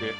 Yeah.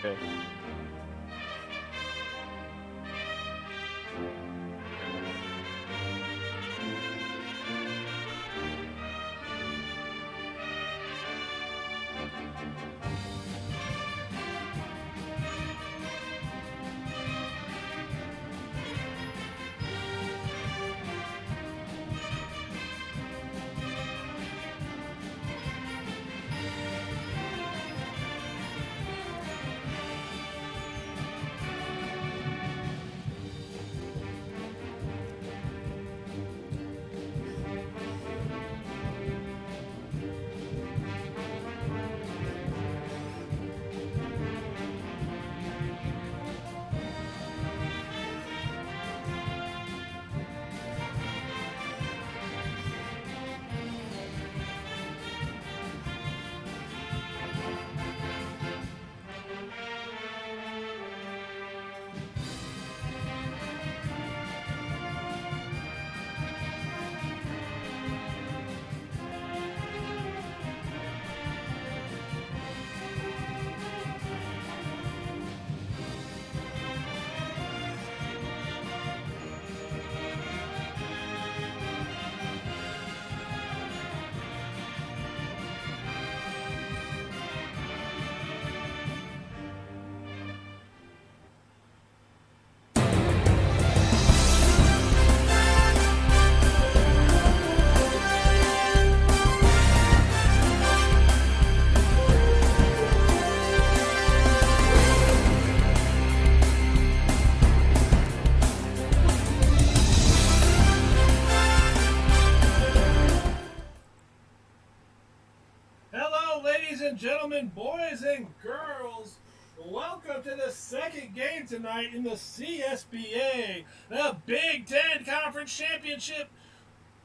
Hello, ladies and gentlemen, boys and girls. Welcome to the second game tonight in the CSBA, the Big 10 Conference Championship.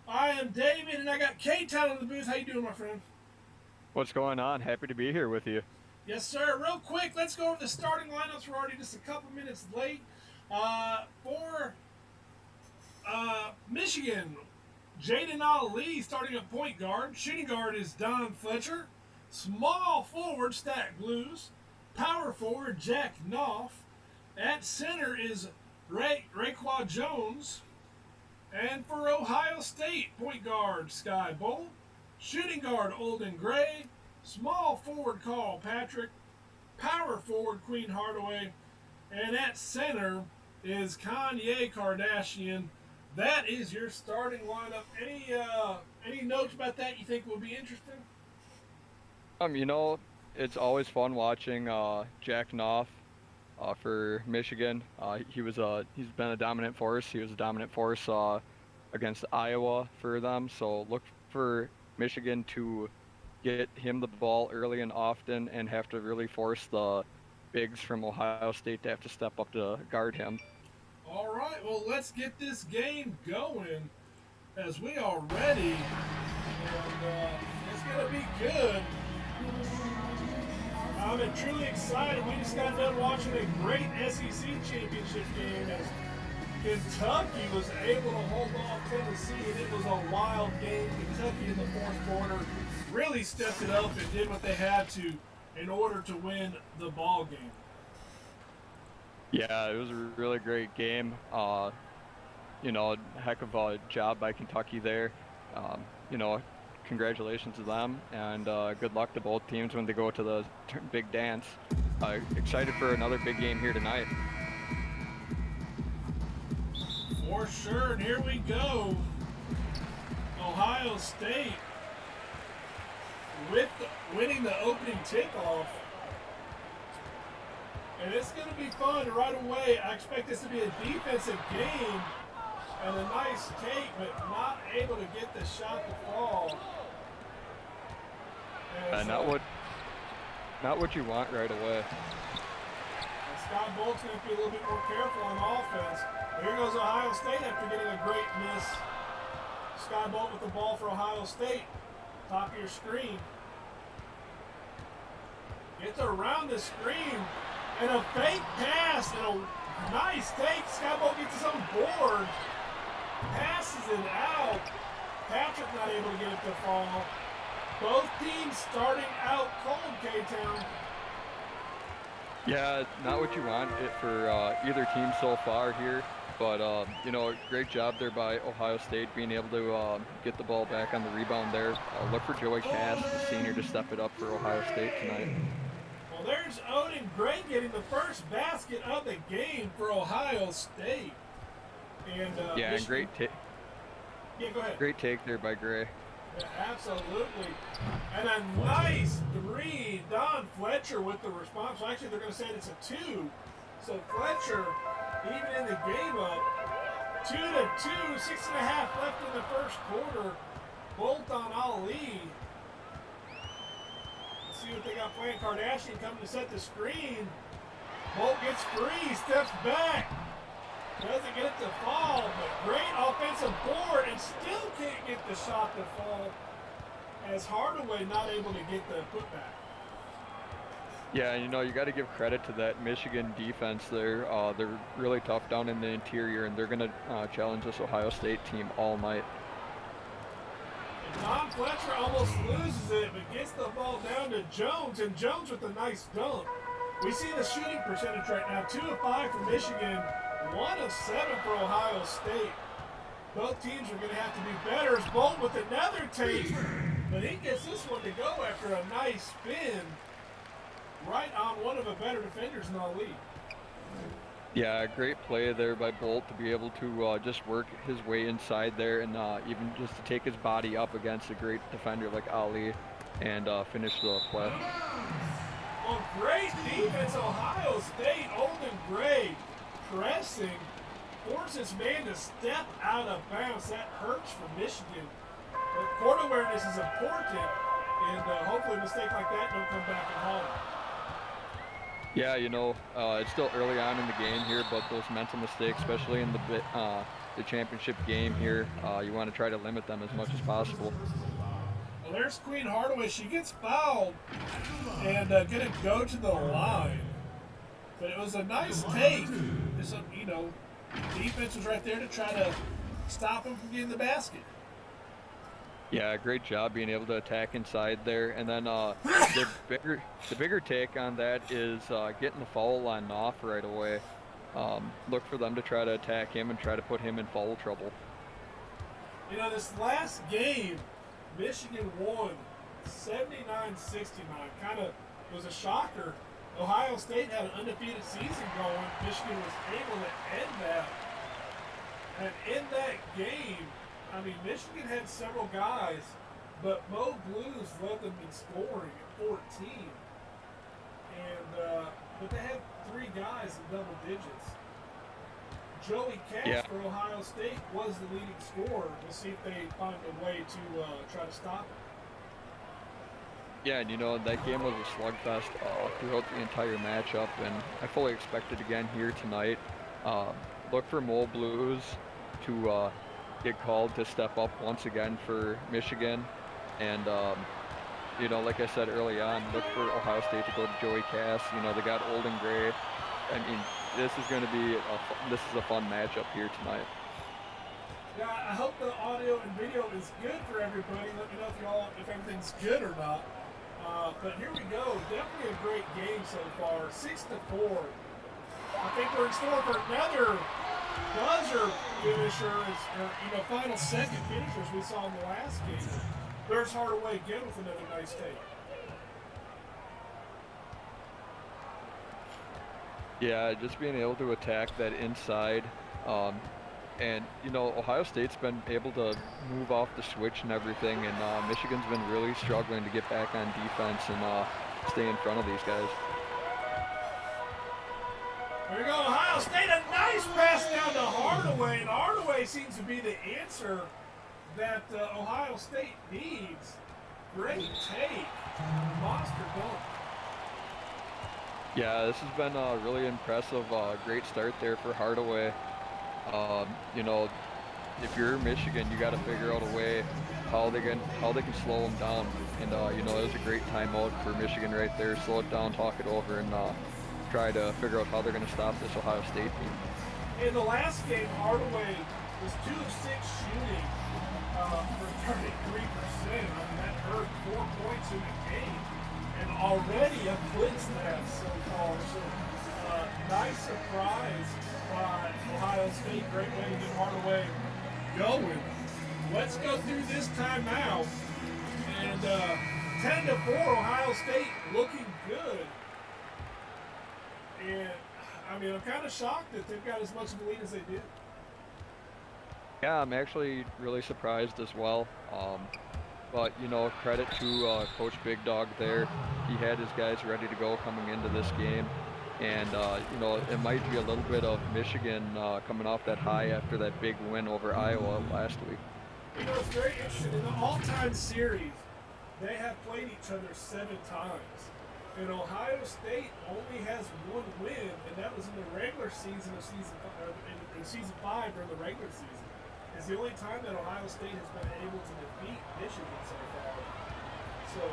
I am David, and I got K-Town in the booth. How you doing, my friend? What's going on? Happy to be here with you. Yes, sir. Real quick, let's go over the starting lineups. We're already just a couple minutes late. For Michigan, Jaden Ali starting at point guard. Shooting guard is Don Fletcher. Small forward, Stack Blues. Power forward, Jack Knopf. At center is Raekwon Jones. And for Ohio State, point guard, Sky Bolt. Shooting guard, Olden Gray. Small forward, Carl Patrick. Power forward, Queen Hardaway. And at center is Kanye Kardashian. That is your starting lineup. Any notes about that you think will be interesting? It's always fun watching Jack Knopf for Michigan. He's been a dominant force. He was a dominant force against Iowa for them. So look for Michigan to get him the ball early and often, and have to really force the bigs from Ohio State to have to step up to guard him. All right, well, let's get this game going as we are ready. And it's going to be good. I'm truly excited. We just got done watching a great SEC championship game as Kentucky was able to hold off Tennessee, and it was a wild game. Kentucky in the fourth quarter really stepped it up and did what they had to in order to win the ball game. Yeah, it was a really great game. Heck of a job by Kentucky there. Congratulations to them, and good luck to both teams when they go to the big dance. Excited for another big game here tonight. For sure, and here we go. Ohio State winning the opening tip-off. And it's going to be fun right away. I expect this to be a defensive game and a nice take, but not able to get the shot to fall. Not what you want right away. And Scott Bolt's going to be a little bit more careful on offense. Here goes Ohio State after getting a great miss. Sky Bolt with the ball for Ohio State. Top of your screen. Gets around the screen. And a fake pass and a nice take. Sky Bolt gets his own board. Passes it out. Patrick not able to get it to fall. Both teams starting out cold, K-Town. Yeah, not what you want it for either team so far here, but great job there by Ohio State being able to get the ball back on the rebound there. Look for Joey Cass, the senior, to step it up for Ohio State tonight. Well, there's Odin Gray getting the first basket of the game for Ohio State. And Yeah, and Michigan, yeah, go ahead. great take there by Gray. Yeah, absolutely. And a nice three. Don Fletcher with the response. Well, actually, they're going to say it's a two. So Fletcher, even in the game up, 2-2, 6.5 left in the first quarter. Bolt on Ali. Let's see what they got playing. Kardashian coming to set the screen. Bolt gets free, steps back. Doesn't get it to fall, but great offensive board and still can't get the shot to fall as Hardaway not able to get the putback. Yeah, you got to give credit to that Michigan defense there. They're really tough down in the interior, and they're going to challenge this Ohio State team all night. And Don Fletcher almost loses it, but gets the ball down to Jones, and Jones with a nice dunk. We see the shooting percentage right now, 2 of 5 for Michigan, 1 of 7 for Ohio State. Both teams are going to have to be better. As Bolt with another take, but he gets this one to go after a nice spin right on one of the better defenders in the league. Yeah, great play there by Bolt to be able to just work his way inside there and even just to take his body up against a great defender like Ali and finish the play. Well, great defense, Ohio State. Olden Gray pressing, forces man to step out of bounds. That hurts for Michigan. But court awareness is important, and hopefully a mistake like that don't come back and haunt it. Yeah, it's still early on in the game here, but those mental mistakes, especially in the championship game here, you want to try to limit them as much as possible. Well, there's Queen Hardaway. She gets fouled and going to go to the line. But it was a nice take. Defense was right there to try to stop him from getting the basket. Yeah, great job being able to attack inside there. And then the bigger take on that is getting the foul on Knopf right away. Look for them to try to attack him and try to put him in foul trouble. This last game, Michigan won 79-69. Kind of was a shocker. Ohio State had an undefeated season going. Michigan was able to end that. And in that game, Michigan had several guys, but Mo Blues led them in scoring at 14. But they had 3 guys in double digits. Joey Cash for Ohio State was the leading scorer. We'll see if they find a way to try to stop him. Yeah, and that game was a slugfest throughout the entire matchup, and I fully expect it again here tonight. Look for Mo Blues to get called to step up once again for Michigan, and like I said early on, look for Ohio State to go to Joey Cass. They got Olden Gray. This is going to be a fun matchup here tonight. Yeah, I hope the audio and video is good for everybody. Let me know if everything's good or not. But here we go. Definitely a great game so far. 6-4. I think we're in store for another buzzer finishers, or final second finishers we saw in the last game. There's Hardaway again with another nice take. Yeah, just being able to attack that inside. And, Ohio State's been able to move off the switch and everything, and Michigan's been really struggling to get back on defense and stay in front of these guys. There we go, Ohio State, a nice pass down to Hardaway, and Hardaway seems to be the answer that Ohio State needs. Great take, monster dunk. Yeah, this has been a really impressive, great start there for Hardaway. If you're Michigan, you got to figure out a way how they can slow them down. And it was a great timeout for Michigan right there. Slow it down, talk it over, and try to figure out how they're going to stop this Ohio State team. In the last game, Hardaway was 2 of 6 shooting for 33%. That hurt 4 points in the game, and already eclipsed that so far. So State. Great way to get Hardaway going. Let's go through this timeout. And 10-4, Ohio State looking good. And I mean, I'm kind of shocked that they've got as much of a lead as they did. Yeah, I'm actually really surprised as well. But, you know, credit to Coach Big Dog there. He had his guys ready to go coming into this game. And, you know, it might be a little bit of Michigan coming off that high after that big win over Iowa last week. You know, it's very interesting. In the all-time series, they have played each other 7 times. And Ohio State only has 1 win, and that was in the regular season of in season 5 during the regular season. It's the only time that Ohio State has been able to defeat Michigan so far. So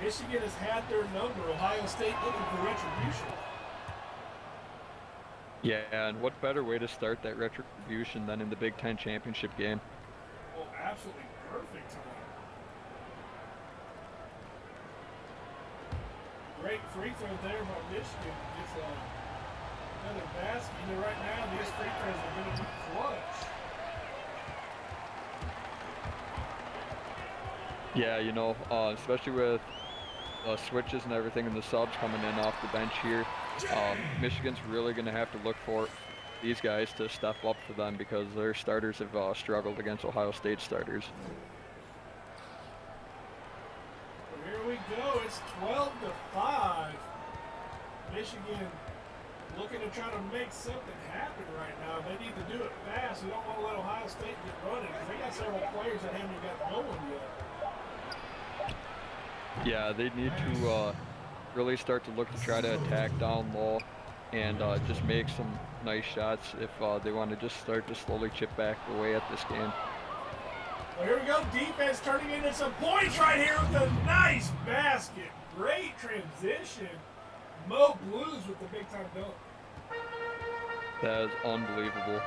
Michigan has had their number. Ohio State looking for retribution. Yeah, and what better way to start that retribution than in the Big Ten championship game? Oh, absolutely perfect time. Great free throw there by Michigan. Gets another basket. You know, right now these free throws are going to be clutch. Yeah, you know, especially with switches and everything and the subs coming in off the bench here, Michigan's really going to have to look for these guys to step up for them because their starters have struggled against Ohio State starters. Here we go. It's 12-5. Michigan looking to try to make something happen right now. They need to do it fast. We don't want to let Ohio State get running because they got several players that haven't got going yet. Yeah, they need to really start to look to try to attack down low and just make some nice shots if they want to just start to slowly chip back away at this game. Well, here we go. Defense turning into some points right here with a nice basket. Great transition. Mo Blues with the big-time dunk. That is unbelievable.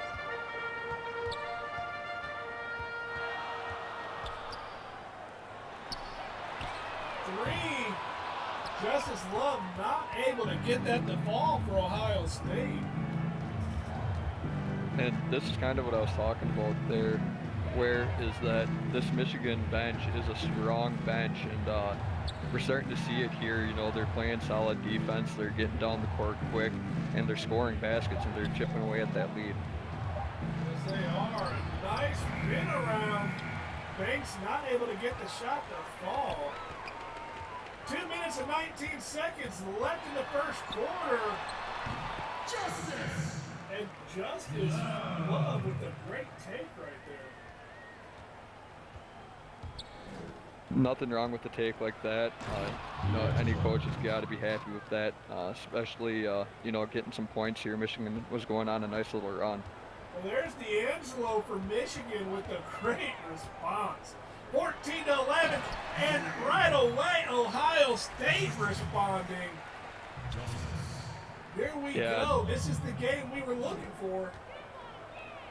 Three. Justice Love not able to get that to fall for Ohio State. And this is kind of what I was talking about there, where is that this Michigan bench is a strong bench, and we're starting to see it here. You know, they're playing solid defense, they're getting down the court quick, and they're scoring baskets, and they're chipping away at that lead. Yes, they are. A nice spin around. Banks not able to get the shot to fall. 2 minutes and 19 seconds left in the first quarter. Justice! And Justice Love with a great take right there. Nothing wrong with the take like that. You know, any coach has got to be happy with that, especially, you know, getting some points here. Michigan was going on a nice little run. Well, there's D'Angelo for Michigan with a great response. 14-11, and right away, Ohio State responding. Here we go. This is the game we were looking for.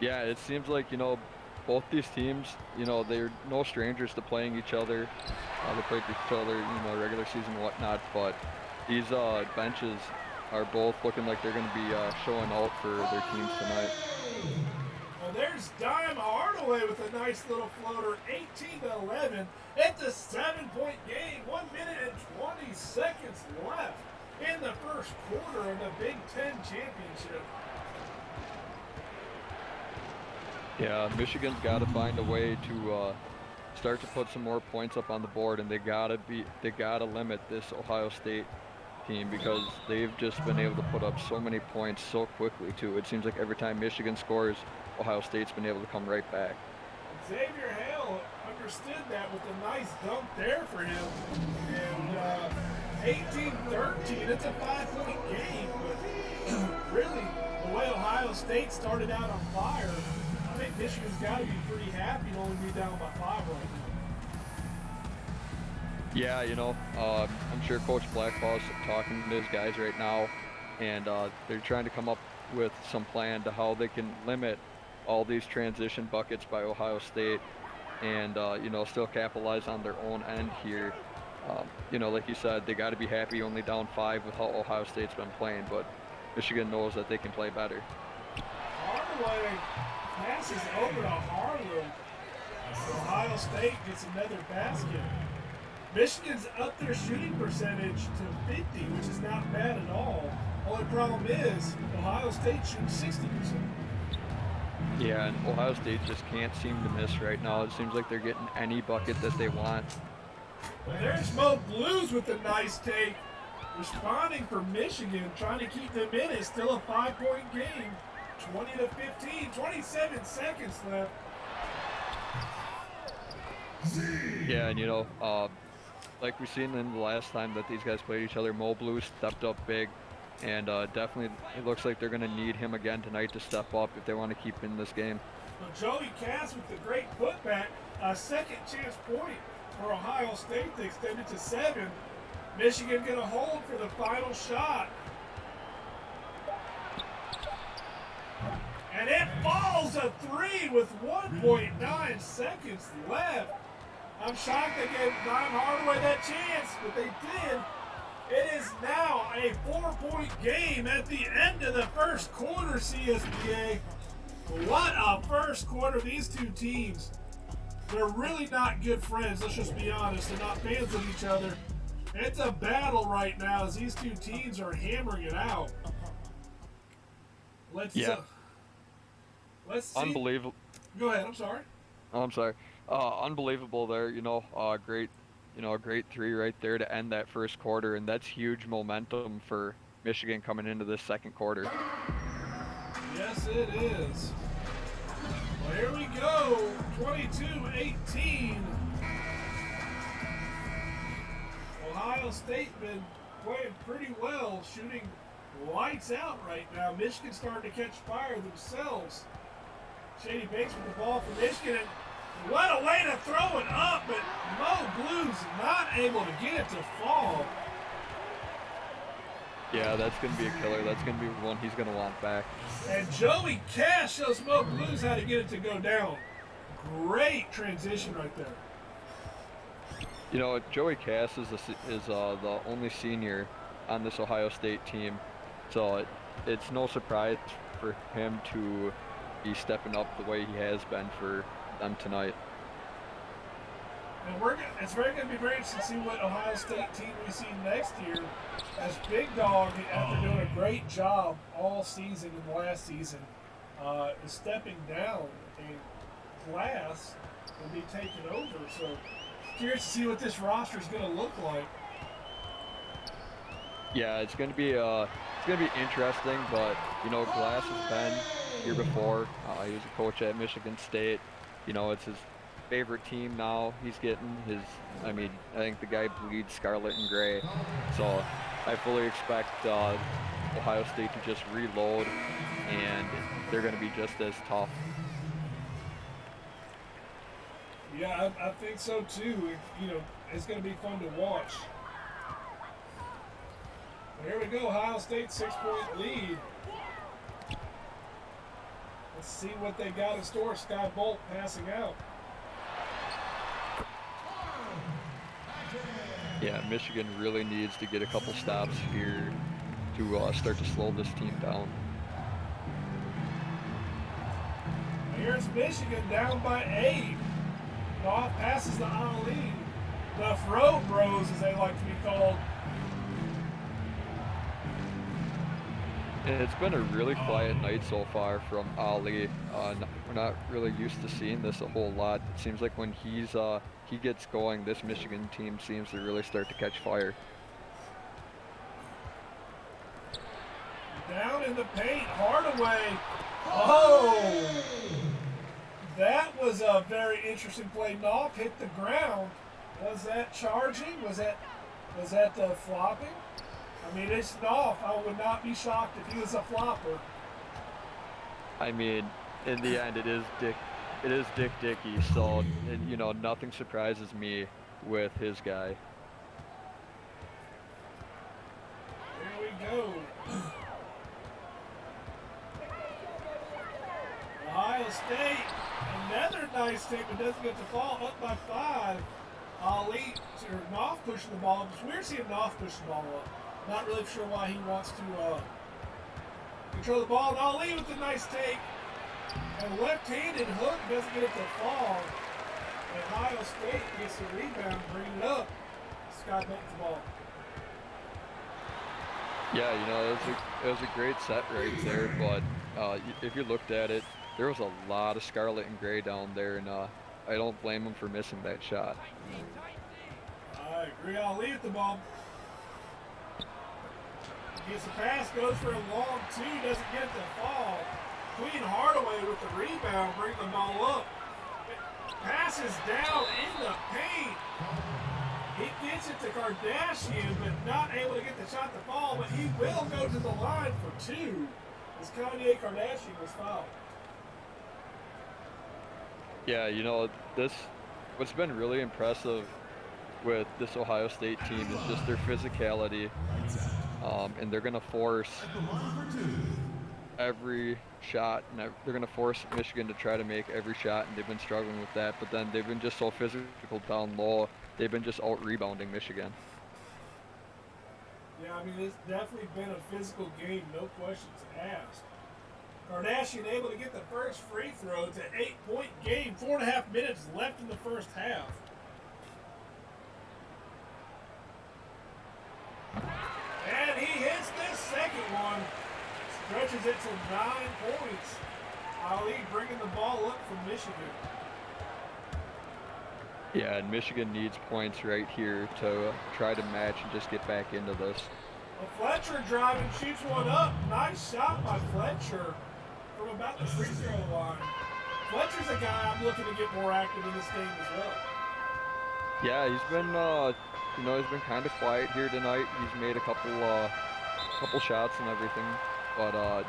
Yeah, it seems like, you know, both these teams, you know, they're no strangers to playing each other. They played each other, you know, regular season and whatnot, but these benches are both looking like they're going to be showing out for their teams tonight. Well, there's Dime Hardaway with a nice little floater, 18-11. It's a 7-point game, 1 minute and 20 seconds left in the first quarter of the Big Ten championship. Yeah, Michigan's got to find a way to start to put some more points up on the board, and they gotta limit this Ohio State team because they've just been able to put up so many points so quickly too. It seems like every time Michigan scores, Ohio State's been able to come right back. Xavier Hale understood that with a nice dunk there for him. And 18-13, it's a 5-point game, but really, the way Ohio State started out on fire, I think Michigan's got to be pretty happy to only be down by 5 right now. Yeah, you know, I'm sure Coach Blackwell's talking to his guys right now, and they're trying to come up with some plan to how they can limit all these transition buckets by Ohio State and, you know, still capitalize on their own end here. You know, like you said, they got to be happy only down 5 with how Ohio State's been playing, but Michigan knows that they can play better. Hardaway passes over to Harlem. Ohio State gets another basket. Michigan's up their shooting percentage to 50, which is not bad at all. Only problem is Ohio State shoots 60%. Yeah, and Ohio State just can't seem to miss right now. It seems like they're getting any bucket that they want. There's Mo Blues with a nice take. Responding for Michigan, trying to keep them in. It's still a 5-point game. 20 to 15, 27 seconds left. Yeah, and like we seen in the last time that these guys played each other, Mo Blue stepped up big, and definitely it looks like they're going to need him again tonight to step up if they want to keep in this game. Well, Joey Cass with the great putback, a second chance point for Ohio State to extend it to 7. Michigan going to hold for the final shot. And it falls a 3 with 1.9 seconds left. I'm shocked they gave Dime Hardaway that chance, but they did. It is now a 4-point game at the end of the first quarter, CSBA. What a first quarter. These two teams, they're really not good friends. Let's just be honest. They're not fans of each other. It's a battle right now as these two teams are hammering it out. Let's see. Unbelievable. Go ahead. I'm sorry. Oh, I'm sorry. Unbelievable there. Great. A great 3 right there to end that first quarter, and that's huge momentum for Michigan coming into this second quarter. Yes, it is. Well, here we go. 22-18. Ohio State been playing pretty well, shooting lights out right now. Michigan's starting to catch fire themselves. Shady Banks with the ball for Michigan, and what a way to throw it up, but Mo Blue's not able to get it to fall. Yeah, that's going to be a killer. That's going to be one he's going to want back. And Joey Cash shows Mo Blues how to get it to go down. Great transition right there. Joey Cass is the only senior on this Ohio State team, so it's no surprise for him to be stepping up the way he has been for them tonight. And it's going to be very interesting to see what Ohio State team we see next year, as Big Dog, after doing a great job all season in the last season, is stepping down, and Glass will be taking over. So curious to see what this roster is going to look like. Yeah, it's going to be interesting, but Glass has been here before. He was a coach at Michigan State. It's his favorite team now. He's getting I think the guy bleeds scarlet and gray. So I fully expect Ohio State to just reload, and they're going to be just as tough. Yeah, I think so too. It's going to be fun to watch. Here we go, Ohio State 6-point lead. Let's see what they got in store. Sky Bolt passing out. Yeah, Michigan really needs to get a couple stops here to start to slow this team down. Here's Michigan down by 8. Off passes to Ali. The Fro Bros, as they like to be called. It's been a really quiet night so far from Ali. We're not really used to seeing this a whole lot. It seems like when he gets going, this Michigan team seems to really start to catch fire. Down in the paint, Hardaway. Oh! That was a very interesting play. Knopf hit the ground. Was that charging? Was that flopping? It's Knopf. I would not be shocked if he was a flopper. In the end, it is Dick Dickey, so nothing surprises me with his guy. Here we go. Ohio State, another nice take, but doesn't get the ball, up by 5. Ali, or Knopf pushing the ball up. It's weird seeing Knopf push the ball up. Not really sure why he wants to control the ball. And Ali with the nice take. And left-handed hook doesn't get it to fall. And Ohio State gets the rebound, bring it up. Scott makes the ball. Yeah, you know, it was a great set right there, but if you looked at it, there was a lot of scarlet and gray down there, and I don't blame him for missing that shot. I agree. I'll leave the ball. Gets a pass, goes for a long two, doesn't get it to fall. Queen Hardaway with the rebound, bring the ball up. Passes down in the paint. He gets it to Kardashian, but not able to get the shot to fall, but he will go to the line for two as Kanye Kardashian was fouled. Yeah, you know, what's been really impressive with this Ohio State team is just their physicality, and they're going to force every shot, and they're going to force Michigan to try to make every shot, and they've been struggling with that, but then they've been just so physical down low, they've been just out-rebounding Michigan. Yeah, I mean, it's definitely been a physical game, no questions asked. Kardashian able to get the first free throw. It's an 8-point game, 4.5 minutes left in the first half. And he hits this second one. Stretches it to 9 points. Ali bringing the ball up from Michigan. Yeah, and Michigan needs points right here to try to match and just get back into this. Well, Fletcher driving, shoots one up. Nice shot by Fletcher from about the free throw line. Fletcher's a guy I'm looking to get more active in this game as well. Yeah, he's been, he's been kind of quiet here tonight. He's made a couple shots and everything, but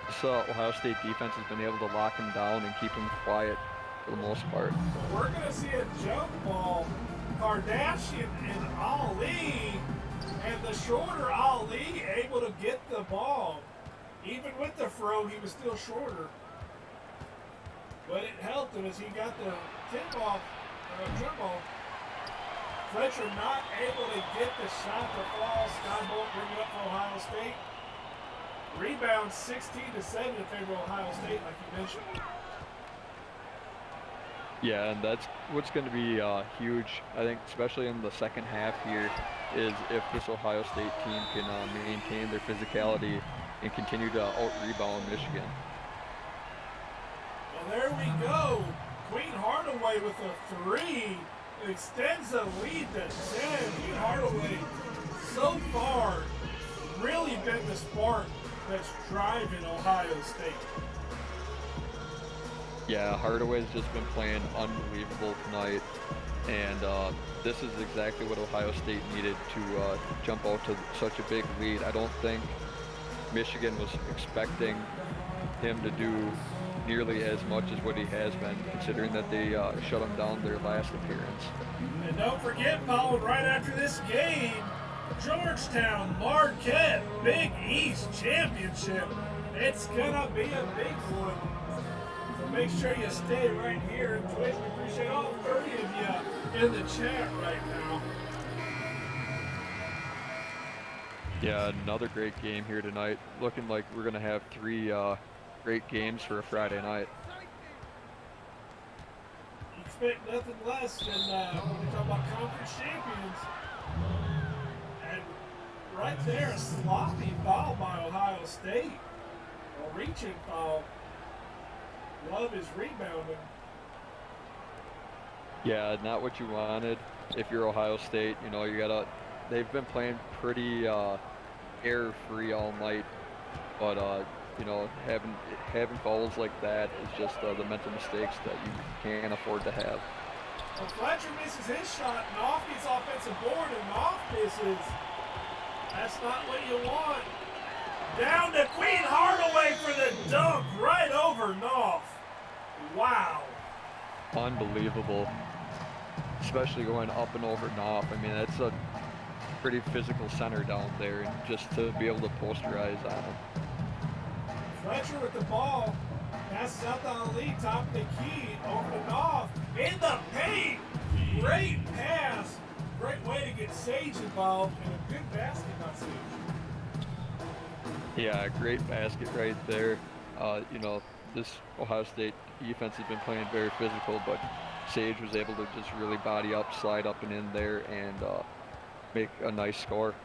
this Ohio State defense has been able to lock him down and keep him quiet for the most part. So we're going to see a jump ball. Kardashian and Ali, and the shorter Ali able to get the ball. Even with the throw, he was still shorter. But it helped him as he got the tip-off, jump ball. Fletcher not able to get the shot to fall. Skybolt bring it up for Ohio State. Rebound 16-7 in favor of Ohio State, like you mentioned. Yeah, and that's what's going to be huge, I think, especially in the second half here, is if this Ohio State team can maintain their physicality and continue to out-rebound Michigan. Well, there we go. Queen Hardaway with a three extends the lead to 10. Queen Hardaway, so far, really been the spark that's driving Ohio State. Yeah, Hardaway's just been playing unbelievable tonight, and this is exactly what Ohio State needed to jump out to such a big lead. I don't think Michigan was expecting him to do nearly as much as what he has been, considering that they shut him down their last appearance. And don't forget, following right after this game, Georgetown Marquette Big East Championship. It's gonna be a big one. So make sure you stay right here in Twitch. We appreciate all 30 of you in the chat right now. Yeah, another great game here tonight. Looking like we're gonna have three great games for a Friday night. You expect nothing less than when we talk about conference champions. And right there, a sloppy foul by Ohio State. A reaching foul. Love is rebounding. Yeah, not what you wanted. If you're Ohio State, you know, they've been playing pretty error-free all night, but having fouls like that is just the mental mistakes that you can't afford to have. Well, Fletcher misses his shot, and off gets offensive board, and off misses. That's not what you want. Down to Queen Hardaway for the dunk, right over Knopf. Wow. Unbelievable. Especially going up and over Knopf. I mean, that's a pretty physical center down there, and just to be able to posterize on him. Fletcher with the ball. Passes out to Ali, top of the key, over to Knopf. In the paint. Great pass. Great way to get Sage involved, and a good basket by Sage. Yeah, great basket right there. this Ohio State defense has been playing very physical, but Sage was able to just really body up, slide up and in there, and make a nice score.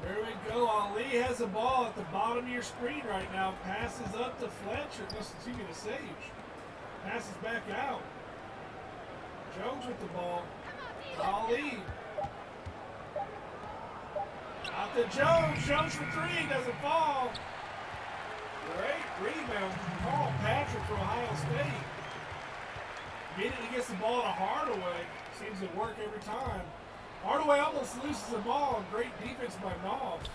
There we go. Ali has the ball at the bottom of your screen right now. Passes up to Fletcher. Excuse me, to Sage. Passes back out. Jones with the ball. Ali. Out to Jones. Jones for three. Doesn't fall. Great rebound from Carl Patrick from Ohio State. Immediately gets the ball to Hardaway. Seems to work every time. Hardaway almost loses the ball. Great defense by Knopf.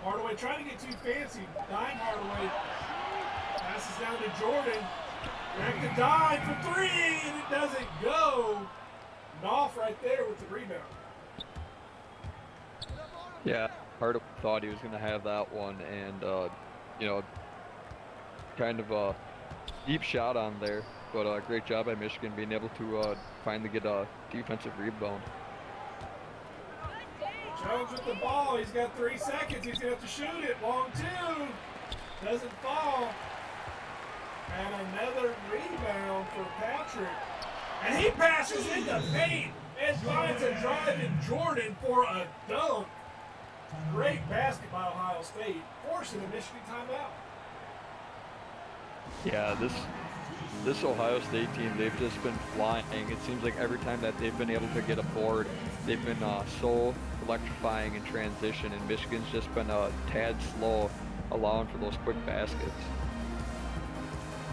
Hardaway trying to get too fancy. Dime Hardaway. Passes down to Jordan. Back to Dime for three, and it doesn't go. Knopf right there with the rebound. Yeah, Hardaway thought he was going to have that one, and you know, kind of a deep shot on there. But great job by Michigan being able to finally get a defensive rebound. Jones with the ball. He's got 3 seconds. He's going to have to shoot it. Long two. Doesn't fall. And another rebound for Patrick. And he passes in the paint and finds a drive in Jordan for a dunk. Great basket by Ohio State. Forcing a Michigan timeout. Yeah, this Ohio State team, they've just been flying. It seems like every time that they've been able to get a board, they've been so electrifying in transition, and Michigan's just been a tad slow allowing for those quick baskets.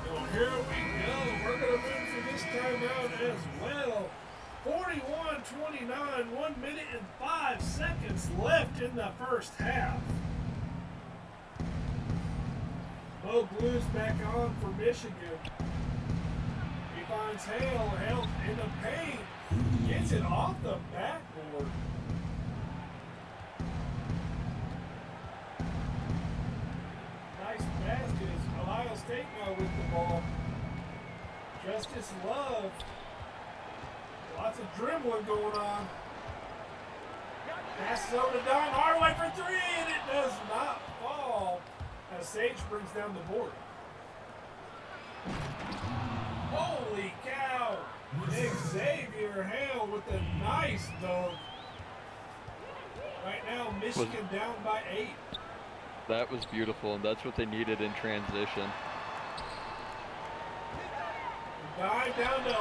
Well, here we go. We're going to move for this timeout as well. 41-29, 1 minute and 5 seconds left in the first half. Bo Blues back on for Michigan. He finds Hale. Hale in the paint. Gets it off the backboard. Nice basket as Ohio State now with the ball. Justice Love. Lots of dribbling going on. Passes over to Dime Hardaway for three, and it does not fall as Sage brings down the board. Holy cow! Xavier Hale with a nice dunk. Right now, Michigan down by 8. That was beautiful, and that's what they needed in transition. Dive down to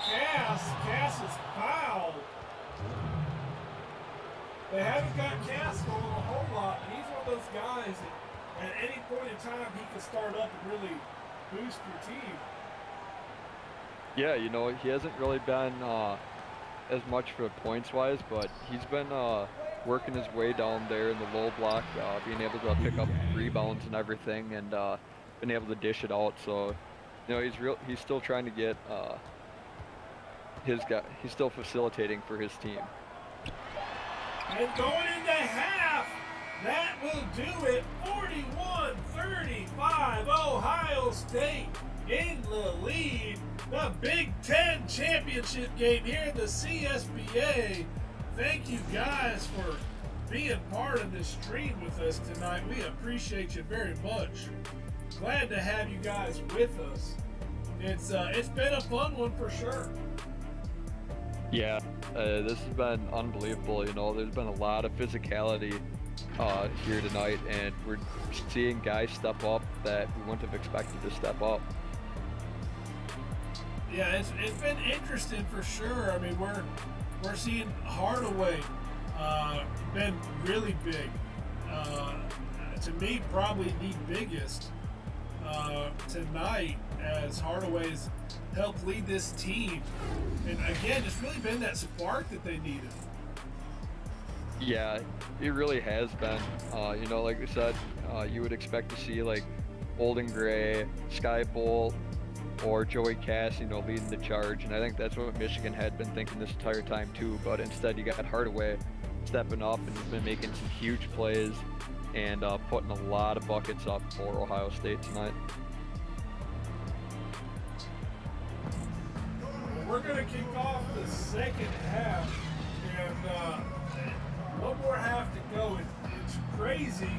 Cass. Cass is fouled. They haven't got Cass going a whole lot. He's one of those guys that at any point in time he can start up and really boost your team. Yeah, you know, he hasn't really been as much for points-wise, but he's been working his way down there in the low block, being able to pick up rebounds and everything, and been able to dish it out. So, you know, he's still trying to get he's still facilitating for his team. And going into half, that will do it. 41-35, Ohio State in the lead. The Big Ten championship game here in the CSBA. Thank you guys for being part of this stream with us tonight. We appreciate you very much. Glad to have you guys with us. It's been a fun one for sure. Yeah, this has been unbelievable. You know, there's been a lot of physicality here tonight, and we're seeing guys step up that we wouldn't have expected to step up. Yeah, it's been interesting for sure. I mean, we're seeing Hardaway been really big. To me, probably the biggest tonight, as Hardaway's helped lead this team. And again, it's really been that spark that they needed. Yeah, it really has been. You know, like we said, you would expect to see like Bolden Gray, Sky Bolt, or Joey Cass, you know, leading the charge. And I think that's what Michigan had been thinking this entire time too. But instead, you got Hardaway stepping up, and he's been making some huge plays and putting a lot of buckets up for Ohio State tonight. We're going to kick off the second half, and what one more half to go. It's crazy.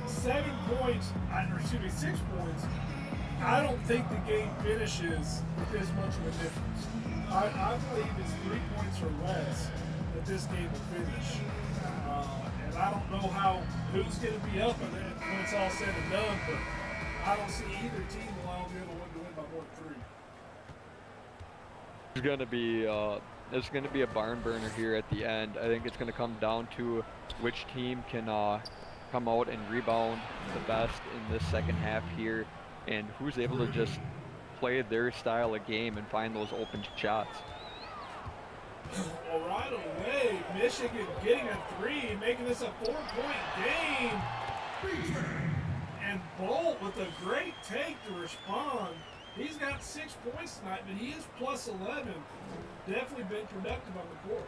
7 points, or excuse me, 6 points. I don't think the game finishes with this much of a difference. I believe it's 3 points or less that this game will finish. And I don't know who's going to be up when it's all said and done, but I don't see either team allowing the other one to win by more than 3. There's going to be a barn burner here at the end. I think it's going to come down to which team can come out and rebound the best in this second half here, and who's able to just play their style of game and find those open shots. Well, right away, Michigan getting a 3, making this a 4-point game. And Bolt with a great take to respond. He's got 6 points tonight, but he is plus 11. Definitely been productive on the court.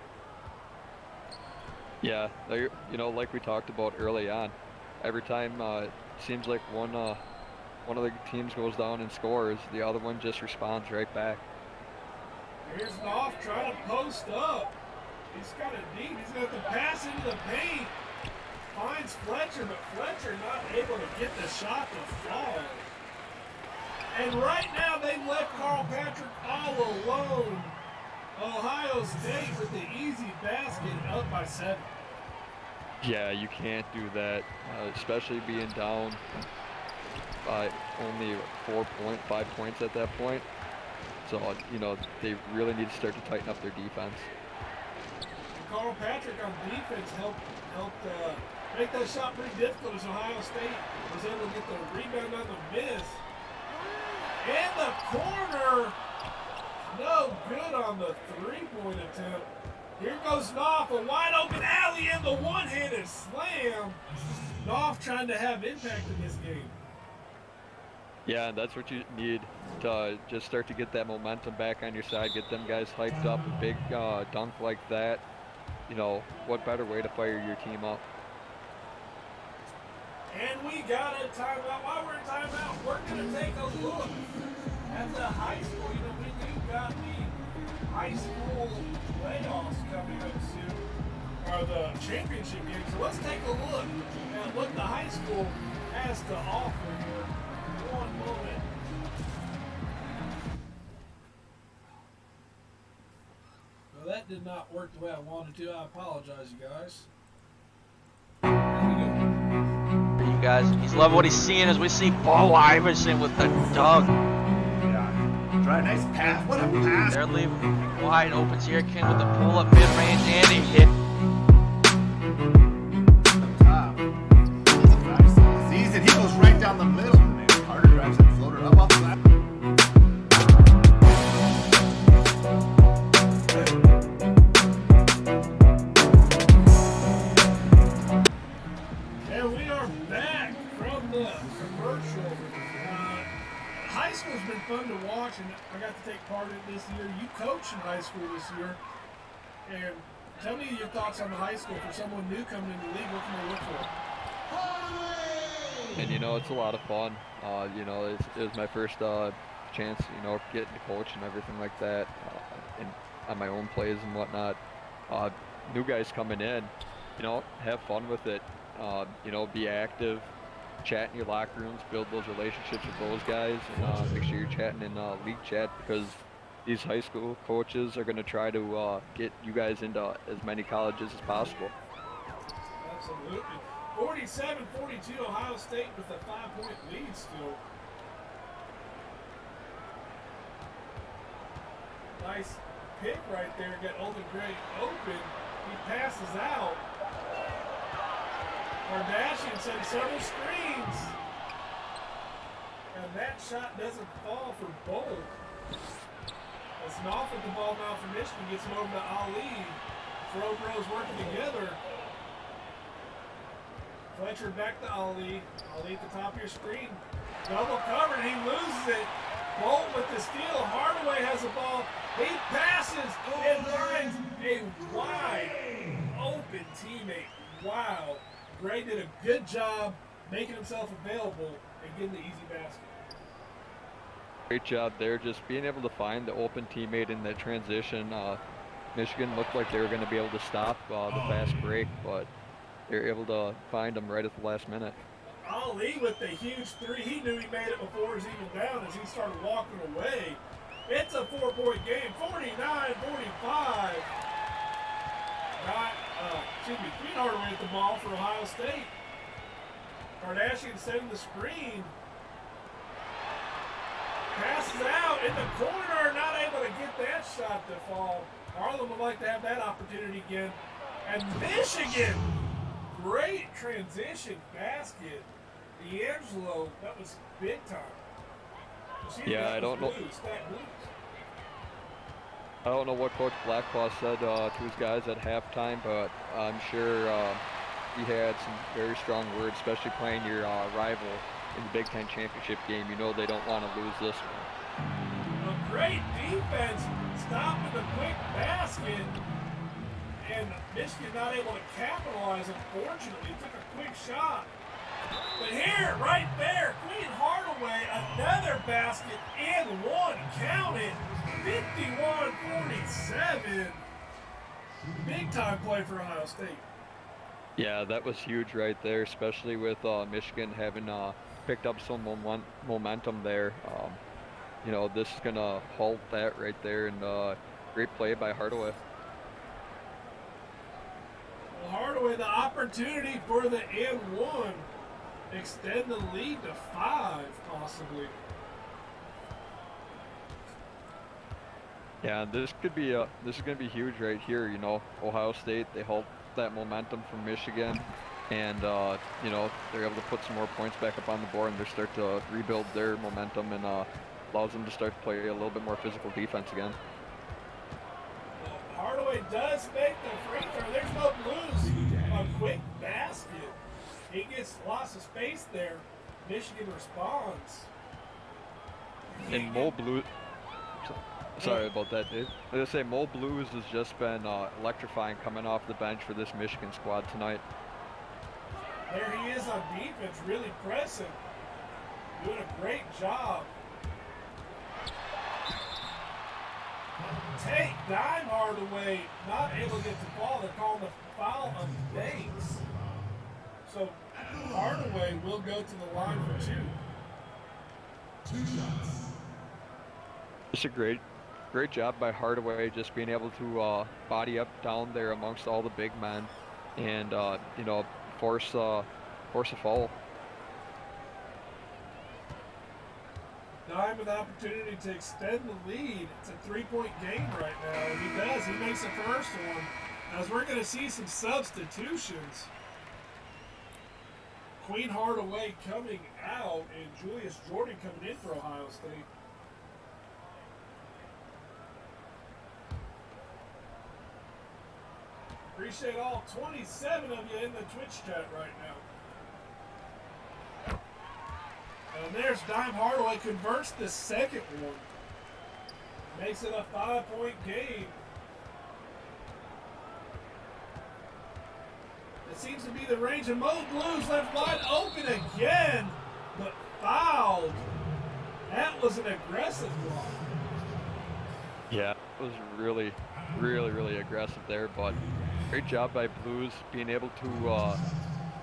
Yeah, like we talked about early on, every time it seems like one of the teams goes down and scores, the other one just responds right back. Here's Knopf trying to post up. He's got it deep. He's got the pass into the paint. Finds Fletcher, but Fletcher not able to get the shot to fall. And right now they've left Carl Patrick all alone. Ohio State with the easy basket up by 7. Yeah, you can't do that, especially being down by only 5 points at that point. So, they really need to start to tighten up their defense. Carl Patrick on defense helped make that shot pretty difficult as Ohio State was able to get the rebound on the miss. In the corner, no good on the 3-point attempt. Here goes Knopf, a wide open alley and the one-handed slam. Knopf trying to have impact in this game. Yeah, and that's what you need to just start to get that momentum back on your side, get them guys hyped up. A big dunk like that, what better way to fire your team up? And we got a timeout. While we're in timeout, we're going to take a look at the high school. We do got the high school playoffs coming up soon, or the championship game. So let's take a look at what the high school has to offer here. One moment. Well, that did not work the way I wanted to. I apologize, you guys. You guys, he's loving what he's seeing as we see Bo Iverson with the dunk. Yeah. Try a nice pass. What a pass. They're leaving wide open. Zierkin with the pull-up mid-range, and he hit. Up top. Nice. Sees it. He goes right down the middle. Carter drives that floater up off the glass. And we are back from the commercial. High school's been fun to watch, and I got to take part in it this year. You coached in high school this year. And tell me your thoughts on the high school for someone new coming into the league. What can they look for? And it's a lot of fun. It was my first chance, getting to coach and everything like that, and on my own plays and whatnot. New guys coming in, have fun with it. Be active, chat in your locker rooms, build those relationships with those guys, and make sure you're chatting in league chat, because these high school coaches are going to try to get you guys into as many colleges as possible. Absolutely. 47-42, Ohio State with a 5-point lead still. Nice pick right there. Got Olden Gray open. He passes out. Kardashian sends several screens. And that shot doesn't fall for Bolt. It's Knopf with the ball now for Michigan. Gets it over to Ali. Throw bros working together. Fletcher back to Ali. Ali at the top of your screen. Double covered. He loses it. Bolt with the steal. Hardaway has the ball. He passes and finds a wide open teammate. Wow. Gray did a good job making himself available and getting the easy basket. Great job there, just being able to find the open teammate in that transition. Michigan looked like they were going to be able to stop the fast break, but they were able to find them right at the last minute. Ali with the huge three. He knew he made it before it was even down as he started walking away. It's a 4-point game, 49-45. Queen Hardaway at the ball for Ohio State. Kardashian setting the screen. Passes out in the corner, not able to get that shot to fall. Harlem would like to have that opportunity again. And Michigan, great transition basket. D'Angelo, that was big time. Yeah, I don't know. I don't know what Coach Blackpaw said to his guys at halftime, but I'm sure he had some very strong words, especially playing your rival in the Big Ten championship game. You know they don't want to lose this one. A great defense, stopping the quick basket, and Michigan not able to capitalize, unfortunately. Took a quick shot. But here, right there, Queen Hardaway, another basket and one. Count it. 51-47. Big time play for Ohio State. Yeah, that was huge right there, especially with Michigan having picked up some momentum there. You know, this is going to halt that right there, and great play by Hardaway. Well, Hardaway, the opportunity for the and one. Extend the lead to 5, possibly. Yeah, this is going to be huge right here. You know, Ohio State, they halt that momentum from Michigan, and you know, they're able to put some more points back up on the board, and they start to rebuild their momentum, and allows them to start to play a little bit more physical defense again. Well, Hardaway does make the free throw. There's no Blues. A quick basket. He gets lots of space there. Michigan responds. And Mo Blues. Sorry about that, dude. I was gonna say Mo Blues has just been electrifying coming off the bench for this Michigan squad tonight. There he is on defense, really pressing, doing a great job. Take dime Hardaway, not able to get the ball. They're calling the foul on Banks. So Hardaway will go to the line for 2. 2 shots. Just a great job by Hardaway, just being able to body up down there amongst all the big men, and you know, force a foul. Dime with the opportunity to extend the lead. It's a 3-point game right now, and he does. He makes the first one. As we're going to see some substitutions. Queen Hardaway coming out, and Julius Jordan coming in for Ohio State. Appreciate all 27 of you in the Twitch chat right now. And there's Dime Hardaway, converts the second one. Makes it a 5-point game. It seems to be the range of Mo Blues, left wide open again, but fouled. That was an aggressive block. Yeah, it was really aggressive there, but great job by Blues being able to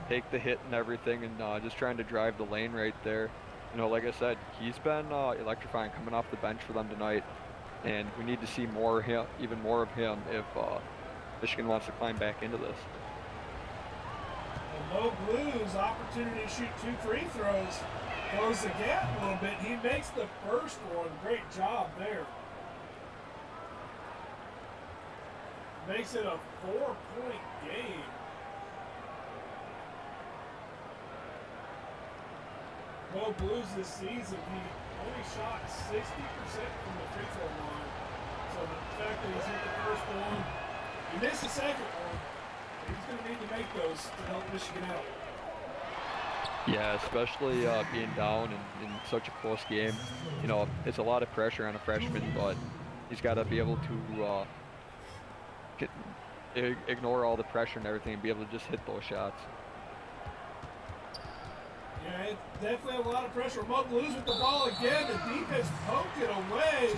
take the hit and everything, and just trying to drive the lane right there. You know, like I said, he's been electrifying coming off the bench for them tonight, and we need to see even more of him if Michigan wants to climb back into this. Mo Blues, opportunity to shoot 2 free throws. Close the gap a little bit. He makes the first one. Great job there. Makes it a 4-point game. Mo Blues this season, he only shot 60% from the free throw line. So the fact that he's hit the first one, he missed the second one. He's going to need to make those to help Michigan out. Yeah, especially being down in such a close game. You know, it's a lot of pressure on a freshman, but he's got to be able to ignore all the pressure and everything and be able to just hit those shots. Yeah, it's definitely a lot of pressure. Mo Blues with the ball again. The defense poked it away.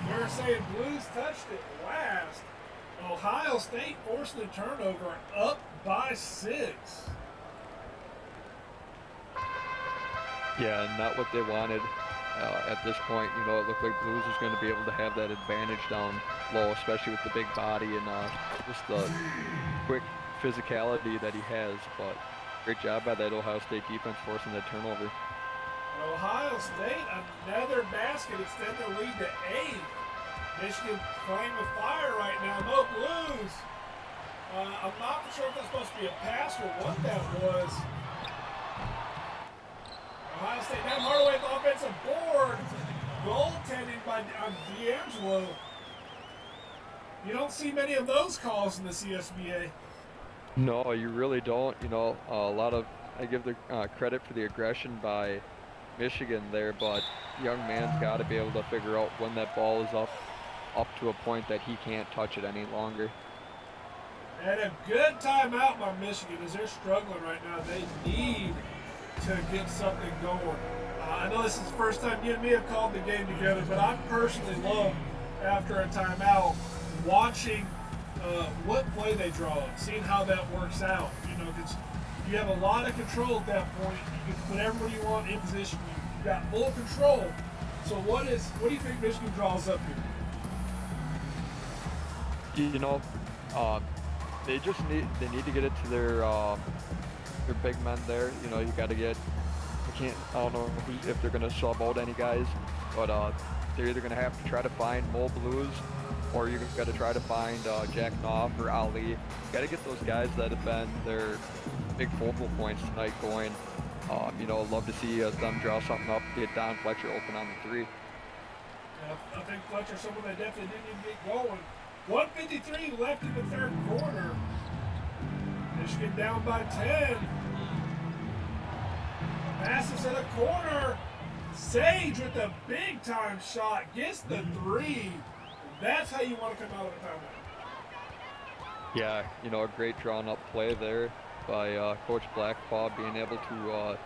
They're saying Blues touched it last. Ohio State forcing the turnover, up by 6. Yeah, not what they wanted. At this point, you know, it looked like Blues was going to be able to have that advantage down low, especially with the big body and just the quick physicality that he has. But great job by that Ohio State defense forcing that turnover. And Ohio State, another basket, extend their lead to 8. Michigan playing with fire right now. Mo Blues. I'm not sure if that's supposed to be a pass or what that was. Ohio State now Hardaway at the offensive board. Goaltending by D'Angelo. You don't see many of those calls in the CSBA. No, you really don't. You know, I give the credit for the aggression by Michigan there, but young man's got to be able to figure out when that ball is up to a point that he can't touch it any longer. And a good timeout by Michigan as they're struggling right now. They need to get something going. I know this is the first time you and me have called the game together, but I personally love, after a timeout, watching what play they draw, seeing how that works out. You know, because you have a lot of control at that point. You can put everybody you want in position. You've got full control. So what do you think Michigan draws up here? You know, they need to get it to their big men there. You know, you got to get. I don't know if they're gonna sub out any guys, but they're either gonna have to try to find Mo Blues, or you got to try to find Jack Knopf or Ali. Got to get those guys that have been their big focal points tonight going. You know, love to see them draw something up, get Don Fletcher open on the 3. Yeah, I think Fletcher's someone they definitely didn't even get going. 1:53 left in the third quarter. Michigan down by 10. Passes in a corner. Sage with the big time shot. Gets the 3. That's how you want to come out of the timeout. Yeah, you know, a great drawn up play there by Coach Blackpaw, being able to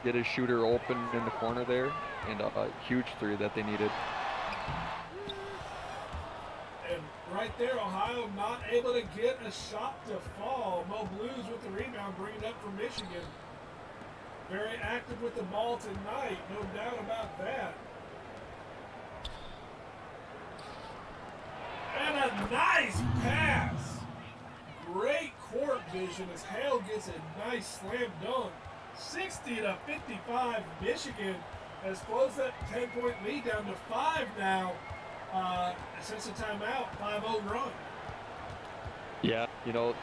get his shooter open in the corner there, and a huge 3 that they needed. And right there, Ohio not able to get a shot to fall. Mo Blues with the rebound, bringing it up for Michigan. Very active with the ball tonight, no doubt about that. And a nice pass. Great court vision as Hale gets a nice slam dunk. 60-55, Michigan has closed that 10-point lead down to 5 now. Since the timeout, 5-0 run. Yeah, you know,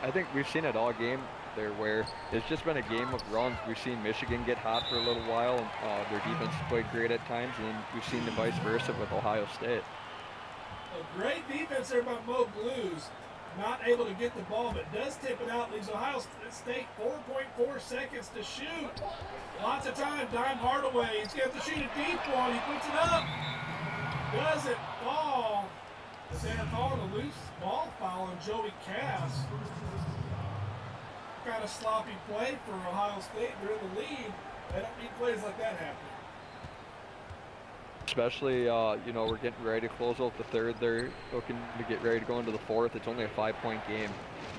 I think we've seen it all game there where it's just been a game of runs. We've seen Michigan get hot for a little while, and their defense played great at times, and we've seen the vice versa with Ohio State. A great defense there by Mo Blues. Not able to get the ball, but does tip it out. Leaves Ohio State 4.4 seconds to shoot. Lots of time. Dime Hardaway. He's got to shoot a deep one. He puts it up. Doesn't fall. They're calling a loose ball foul on Joey Cass. Kind of sloppy play for Ohio State. They're in the lead. They don't need plays like that happening. Especially, you know, we're getting ready to close out the third. They're looking to get ready to go into the fourth. It's only a 5-point game.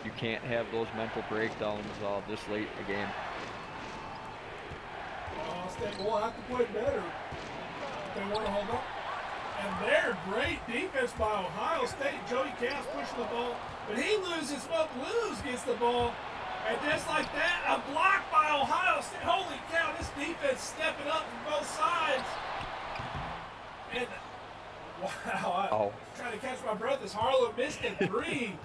You can't have those mental breakdowns this late in the game. Ohio State will have to play better if they want to hold up. And there, great defense by Ohio State. Joey Cass pushing the ball, but he loses. Mo Blues gets the ball. And just like that, a block by Ohio State. Holy cow, this defense stepping up from both sides. And wow, I'm trying to catch my breath as Harlow missed a 3.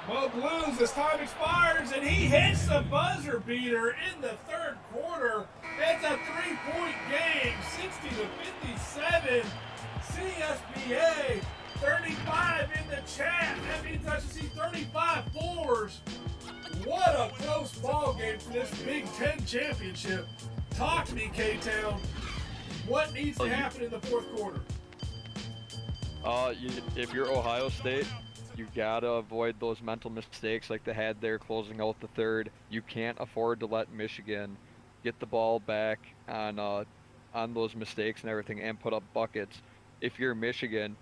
Mo Blues, as time expires, and he hits the buzzer beater in the third quarter. It's a 3-point game, 60-57. CSBA, 35 in the chat. That means I should see 35 fours. What a close ball game for this Big Ten championship. Talk to me, K-Town. What needs to happen in the fourth quarter? If you're Ohio State, you gotta avoid those mental mistakes like they had there closing out the third. You can't afford to let Michigan get the ball back on those mistakes and everything and put up buckets. If you're Michigan,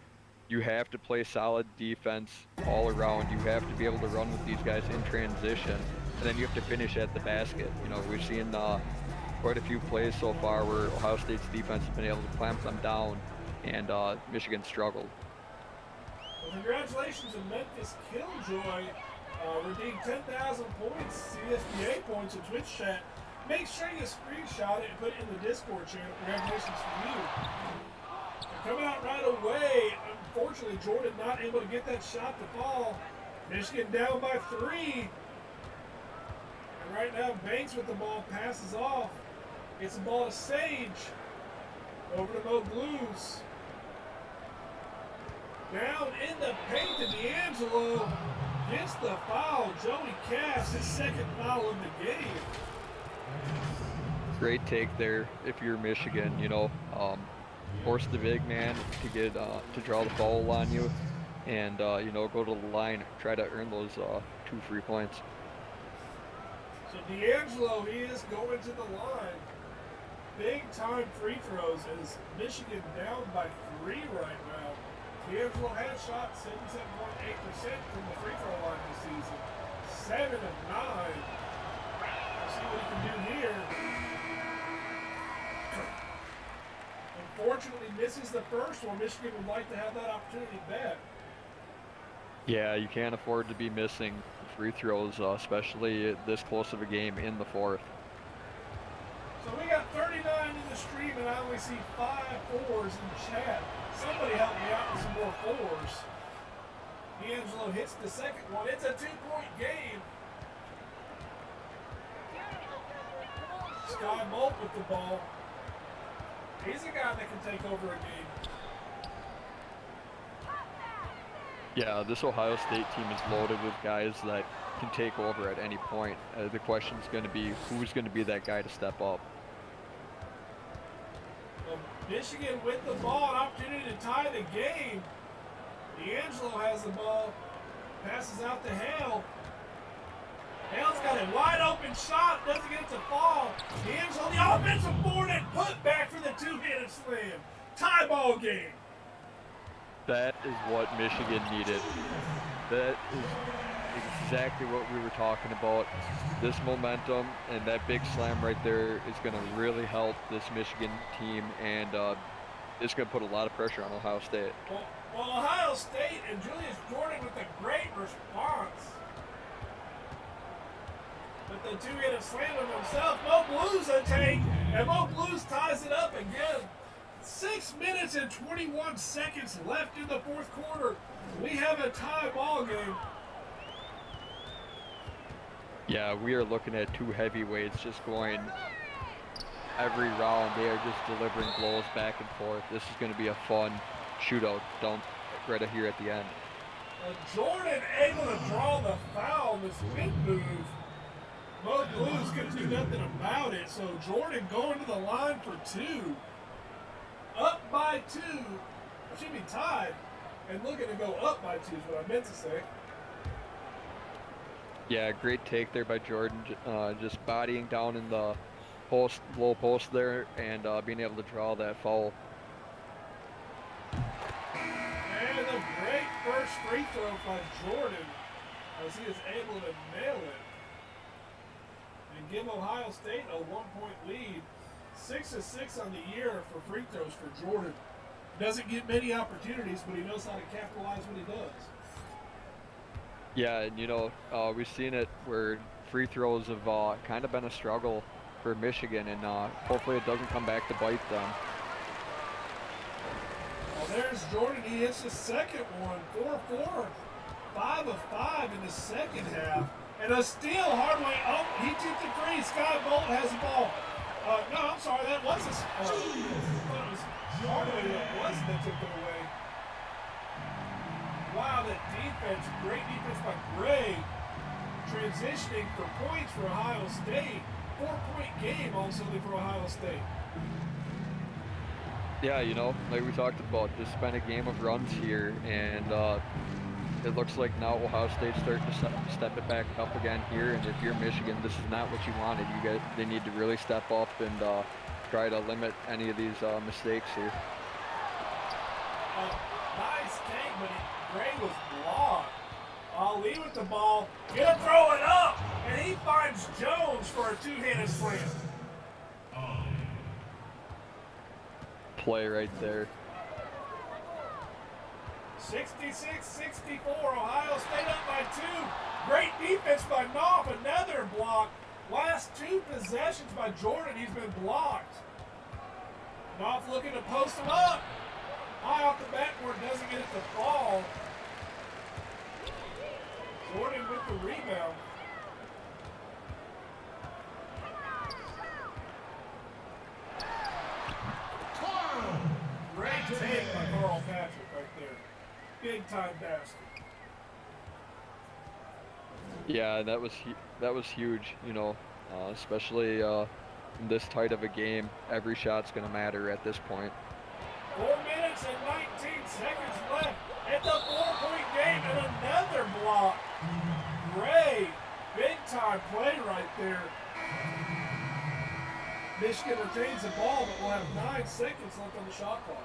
You have to play solid defense all around. You have to be able to run with these guys in transition, and then you have to finish at the basket. You know, we've seen quite a few plays so far where Ohio State's defense has been able to clamp them down, and Michigan struggled. Well, congratulations to Memphis Killjoy. Redeemed 10,000 points, CSBA points in Twitch chat. Make sure you screenshot it and put it in the Discord channel. Congratulations to you. And coming out right away, unfortunately, Jordan not able to get that shot to fall. Michigan down by 3. And right now, Banks with the ball passes off. Gets the ball to Sage. Over to Mo Blues. Down in the paint to D'Angelo. Gets the foul. Joey Cass, his second foul of the game. Great take there if you're Michigan, you know. Force the big man to get to draw the foul on you, and you know, go to the line, try to earn those 2 free points. So D'Angelo, he is going to the line. Big time free throws as Michigan down by 3 right now. D'Angelo has shot 77.8% from the free throw line this season. 7 of 9. Let's see what he can do here. Unfortunately, misses the first one. Michigan would like to have that opportunity back. Yeah, you can't afford to be missing free throws, especially this close of a game in the 4th. So we got 39 in the stream, and I only see 5 4s in chat. Somebody help me out with some more 4s. D'Angelo hits the second one. It's a 2-point game. Sky Molt with the ball. He's a guy that can take over a game. Yeah, this Ohio State team is loaded with guys that can take over at any point. The question is going to be who's going to be that guy to step up. Michigan with the ball, an opportunity to tie the game. D'Angelo has the ball, passes out to Hale. Hale's got a wide open shot, doesn't get it to fall. D'Angelo, the offensive board and put back for the 2-handed slam. Tie ball game. That is what Michigan needed. That is exactly what we were talking about. This momentum and that big slam right there is going to really help this Michigan team, and it's going to put a lot of pressure on Ohio State. Well, Ohio State and Julius Jordan with a great response. With the 2-handed slam of himself, Mo Blues a take, and Mo Blues ties it up again. 6 minutes and 21 seconds left in the 4th quarter. We have a tie ball game. Yeah, we are looking at 2 heavyweights just going every round. They are just delivering blows back and forth. This is going to be a fun shootout right here at the end. Jordan able to draw the foul, this big move. Mo Blues couldn't do nothing about it, so Jordan going to the line for 2. Up by 2. Should be tied. And looking to go up by 2 is what I meant to say. Yeah, great take there by Jordan, just bodying down in the low post there, and being able to draw that foul. And a great first free throw by Jordan as he is able to nail it and give Ohio State a 1-point lead. 6 of 6 on the year for free throws for Jordan. Doesn't get many opportunities, but he knows how to capitalize when he does. Yeah, and you know, we've seen it where free throws have kind of been a struggle for Michigan, and hopefully it doesn't come back to bite them. Well, there's Jordan. He hits the second one. 4-4. 5 of 5 in the second half. And a steal, Hardway. Oh, he took the free. Sky Bolt has the ball. No, I'm sorry. That was it was Hardway that took it away. Wow, that defense, great defense by Gray. Transitioning for points for Ohio State. 4-point game also for Ohio State. Yeah, you know, like we talked about, this has been a game of runs here, and it looks like now Ohio State's starting to step it back up again here. And if you're Michigan, this is not what you wanted. They need to really step up and try to limit any of these mistakes here. Nice mistake, but Gray was blocked. Ali with the ball, gonna throw it up, and he finds Jones for a two-handed slam. Play right there. 66-64, Ohio State up by 2. Great defense by Knopf, another block. Last 2 possessions by Jordan, he's been blocked. Knopf looking to post him up. High off the backboard, doesn't get it to fall. Jordan with the rebound. Great take by Carl Patrick right there. Big time basket. Yeah, that was huge. You know, especially in this tight of a game, every shot's gonna matter at this point. 4 minutes and 19 seconds left. It's a 4-point game and another block. Great, big time play right there. Michigan retains the ball, but we'll have 9 seconds left on the shot clock.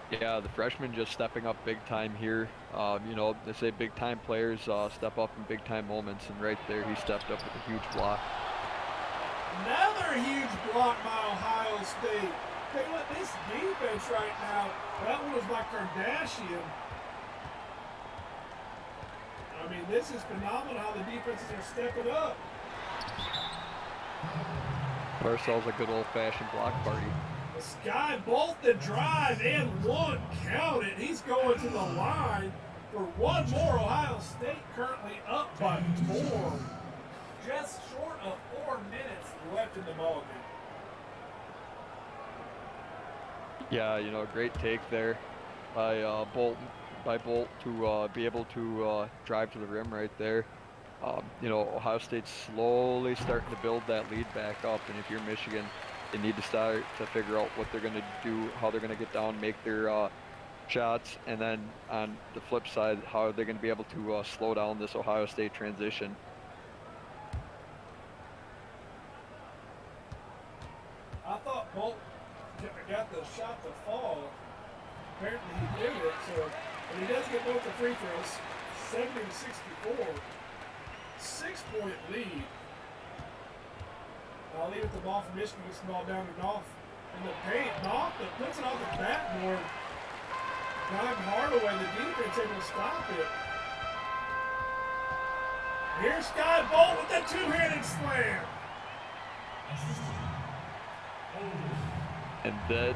Yeah, the freshman just stepping up big time here. You know, they say big time players step up in big time moments, and right there he stepped up with a huge block. Another huge block by Ohio State. Hey, look, this defense right now, that one was by Kardashian. I mean, this is phenomenal how the defenses are stepping up. Parcells a good old-fashioned block party. The Sky Bolt the drive and one, count it. He's going to the line for one more. Ohio State currently up by 4. Just short of 4 minutes left in the ballgame. Yeah, you know, great take there by Bolt to be able to drive to the rim right there. You know, Ohio State's slowly starting to build that lead back up, and if you're Michigan, they need to start to figure out what they're going to do, how they're going to get down, make their shots, and then on the flip side, how are they going to be able to slow down this Ohio State transition. I thought Bolt got the shot to fall. Apparently he did it, so but he does get both the free throws. 70-64. 6-point lead. I'll leave it the ball for Michigan. Gets the ball down to Knopf in the paint. Knopf that puts it off the backboard. Dime Hardaway, the defense able to stop it. Here's Sky Bolt with the two-handed slam. And then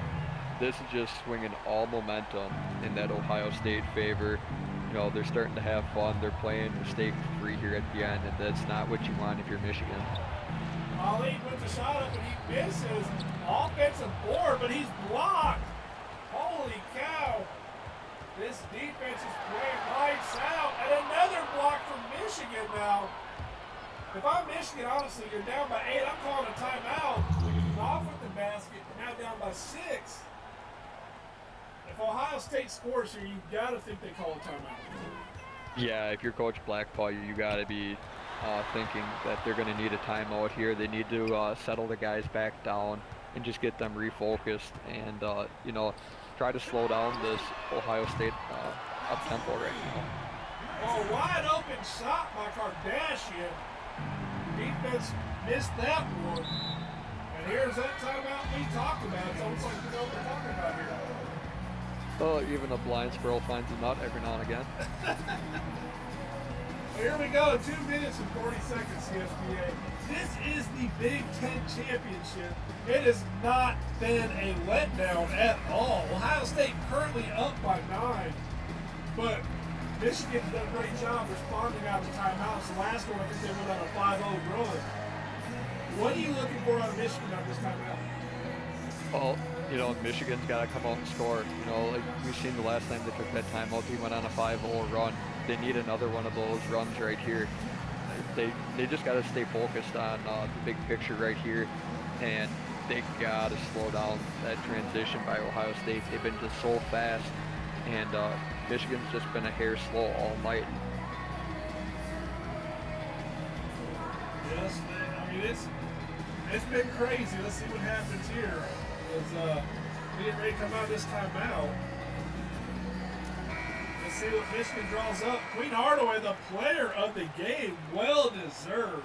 this is just swinging all momentum in that Ohio State favor. You know, they're starting to have fun. They're playing mistake-free here at the end, and that's not what you want if you're Michigan. Ali puts a shot up and he misses. Offensive board, but he's blocked. Holy cow. This defense is playing lights out. And another block from Michigan now. If I'm Michigan, honestly, you're down by 8. I'm calling a timeout. Off with the basket, now down by 6. If Ohio State scores here, you've got to think they call a timeout. Yeah, if you're Coach Blackpaw, you got to be thinking that they're going to need a timeout here. They need to settle the guys back down and just get them refocused and, you know, try to slow down this Ohio State up-tempo right now. Oh, wide open shot by Kardashian. Defense missed that one. And here's that timeout we talked about. It's almost like we know what we're talking about here. Oh, even a blind squirrel finds a nut every now and again. Here we go, 2 minutes and 40 seconds, CSBA. This is the Big Ten Championship. It has not been a letdown at all. Ohio State currently up by 9, but Michigan's done a great job responding out of timeouts. The last one, I think they went on a 5-0 run. What are you looking for out of Michigan on this timeout? Well, you know, Michigan's got to come out and score. You know, like we've seen the last time they took that timeout, they went on a 5-0 run. They need another one of those runs right here. They just got to stay focused on the big picture right here, and they got to slow down that transition by Ohio State. They've been just so fast, and Michigan's just been a hair slow all night. Yes, man. I mean, it's been crazy. Let's see what happens here. As we get ready to come out this timeout. see what Michigan draws up. Queen Hardaway, the player of the game, well deserved.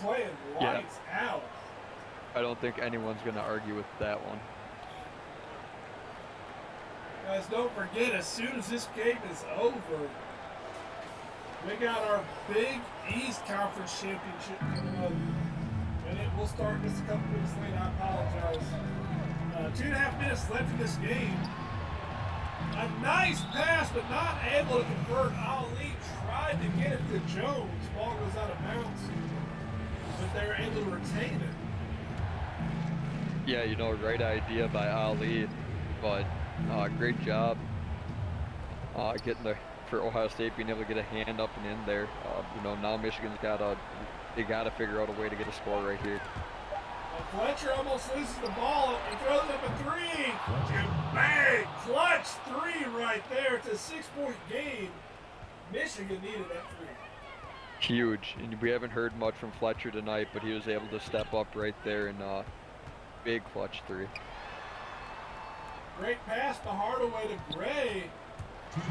Playing lights out. I don't think anyone's going to argue with that one. Guys, don't forget, as soon as this game is over, we got our Big East Conference Championship coming up. And it will start just a couple minutes late. I apologize. 2.5 minutes left in this game. A nice pass, but not able to convert. Ali tried to get it to Jones. Ball goes out of bounds, but they're able to retain it. Yeah, you know, right idea by Ali, but great job getting there for Ohio State, being able to get a hand up and in there. You know, now Michigan's they gotta figure out a way to get a score right here. Fletcher almost loses the ball. He throws up a three. And bang! Clutch three right there. It's a 6-point game. Michigan needed that three. Huge. And we haven't heard much from Fletcher tonight, but he was able to step up right there and big clutch three. Great pass to Hardaway to Gray.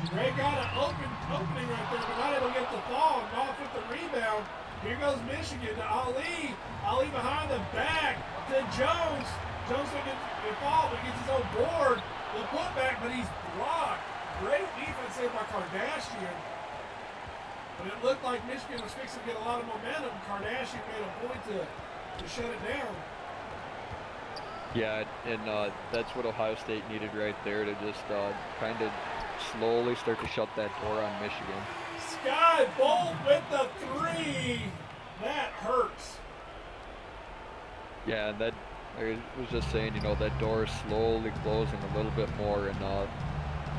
Gray got an opening right there, but not able to get the ball. And off with the rebound. Here goes Michigan to Ali. Ali behind the back to Jones. Jones will get the ball, but gets his own board. The putback, but he's blocked. Great defense there by Kardashian. But it looked like Michigan was fixing to get a lot of momentum. Kardashian made a point to shut it down. Yeah, and that's what Ohio State needed right there, to just kind of slowly start to shut that door on Michigan. Sky Bolt with the three. That hurts. Yeah, and that, I was just saying, you know, that door is slowly closing a little bit more, and